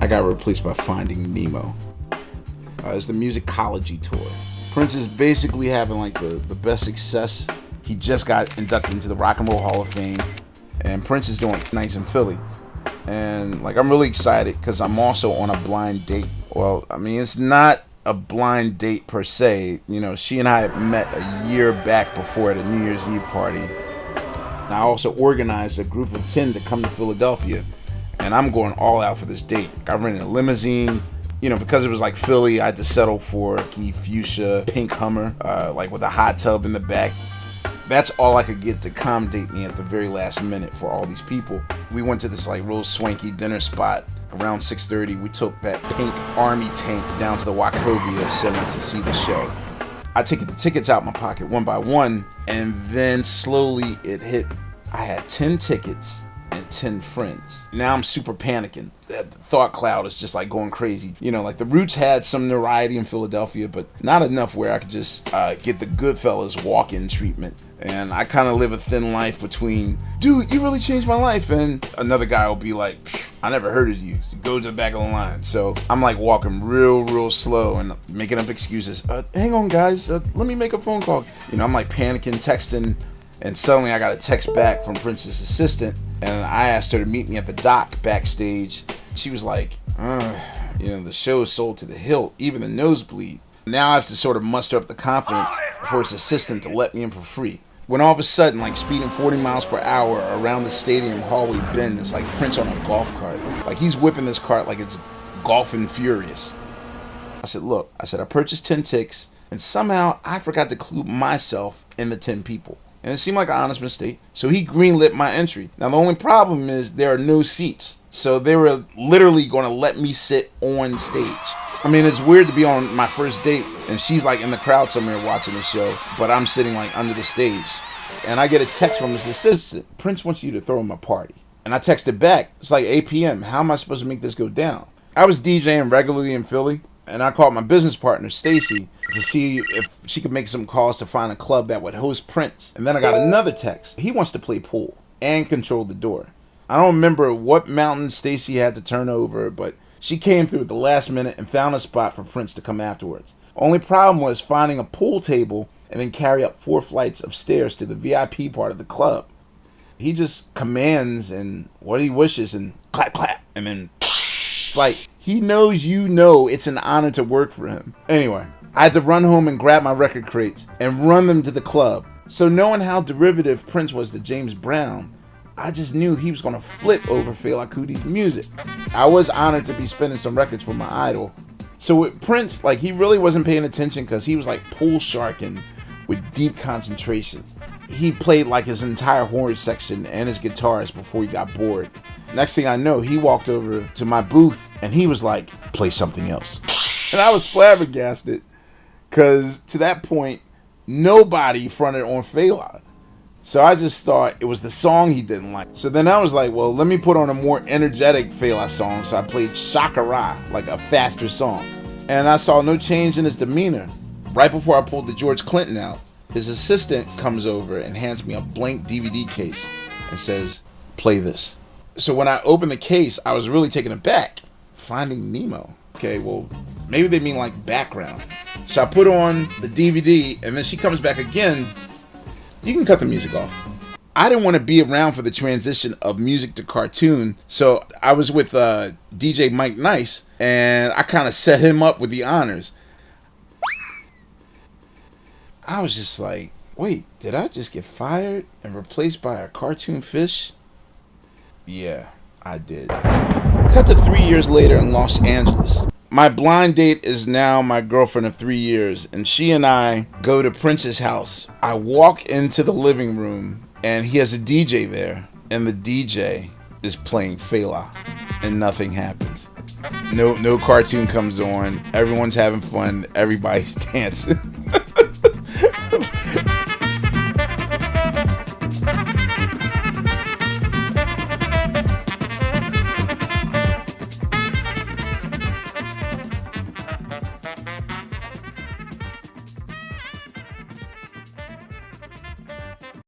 I got replaced by Finding Nemo. It's the Musicology tour. Prince is basically having like the best success. He just got inducted into the Rock and Roll Hall of Fame, and Prince is doing nights in Philly. And like I'm really excited because I'm also on a blind date. Well, I mean it's not a blind date per se. You know, she and I had met a year back before at a New Year's Eve party. And I also organized a group of 10 to come to Philadelphia, and I'm going all out for this date. I rented a limousine. You know, because it was like Philly, I had to settle for a fuchsia pink Hummer, like with a hot tub in the back. That's all I could get to accommodate me at the very last minute for all these people. We went to this like real swanky dinner spot around 6:30. We took that pink army tank down to the Wachovia Center to see the show. I took the tickets out of my pocket one by one, and then slowly it hit. I had 10 tickets and 10 friends. Now I'm super panicking. The thought cloud is just like going crazy. You know, like the Roots had some notoriety in Philadelphia, but not enough where I could just get the Goodfellas walk-in treatment. And I kind of live a thin life between, dude, you really changed my life, and another guy will be like, I never heard of you. Go to the back of the line. So I'm like walking real slow and making up excuses. Hang on, guys. Let me make a phone call. You know, I'm like panicking, texting, and suddenly I got a text back from Prince's assistant, and I asked her to meet me at the dock backstage. She was like, you know, the show is sold to the hilt, even the nosebleed. Now I have to sort of muster up the confidence for his assistant to let me in for free. When all of a sudden, like speeding 40 miles per hour around the stadium hallway bend, it's like Prince on a golf cart. Like he's whipping this cart like it's golfing furious. I said, look, I purchased 10 tickets, and somehow I forgot to include myself in the 10 people. And it seemed like an honest mistake. So he greenlit my entry. Now the only problem is there are no seats. So they were literally going to let me sit on stage. I mean, it's weird to be on my first date and she's like in the crowd somewhere watching the show, but I'm sitting like under the stage. And I get a text from his assistant. Prince wants you to throw him a party. And I texted back. It's like 8 p.m. How am I supposed to make this go down? I was DJing regularly in Philly, and I called my business partner, Stacy, to see if she could make some calls to find a club that would host Prince. And then I got another text. He wants to play pool and control the door. I don't remember what mountain Stacy had to turn over, but she came through at the last minute and found a spot for Prince to come afterwards. Only problem was finding a pool table and then carry up 4 flights of stairs to the VIP part of the club. He just commands and what he wishes and clap, clap, and then it's like he knows you know it's an honor to work for him. Anyway, I had to run home and grab my record crates and run them to the club. So knowing how derivative Prince was to James Brown, I just knew he was going to flip over Fela Kuti's music. I was honored to be spinning some records for my idol. So with Prince, like he really wasn't paying attention because he was like pool sharking with deep concentration. He played like his entire horn section and his guitars before he got bored. Next thing I know, he walked over to my booth and he was like, play something else. And I was flabbergasted because to that point, nobody fronted on Fela. So I just thought it was the song he didn't like. So then I was like, well, let me put on a more energetic Fela song. So I played Shakara, like a faster song. And I saw no change in his demeanor. Right before I pulled the George Clinton out, his assistant comes over and hands me a blank DVD case and says, play this. So when I opened the case, I was really taken aback. Finding Nemo. Okay, well, maybe they mean like background. So I put on the DVD and then she comes back again. You can cut the music off. I didn't want to be around for the transition of music to cartoon, so I was with DJ Mike Nice, and I kind of set him up with the honors. I was just like, wait, did I just get fired and replaced by a cartoon fish? Yeah, I did. Cut to 3 years later in Los Angeles. My blind date is now my girlfriend of 3 years, and she and I go to Prince's house. I walk into the living room, and he has a DJ there, and the DJ is playing Fela, and nothing happens. No cartoon comes on. Everyone's having fun. Everybody's dancing.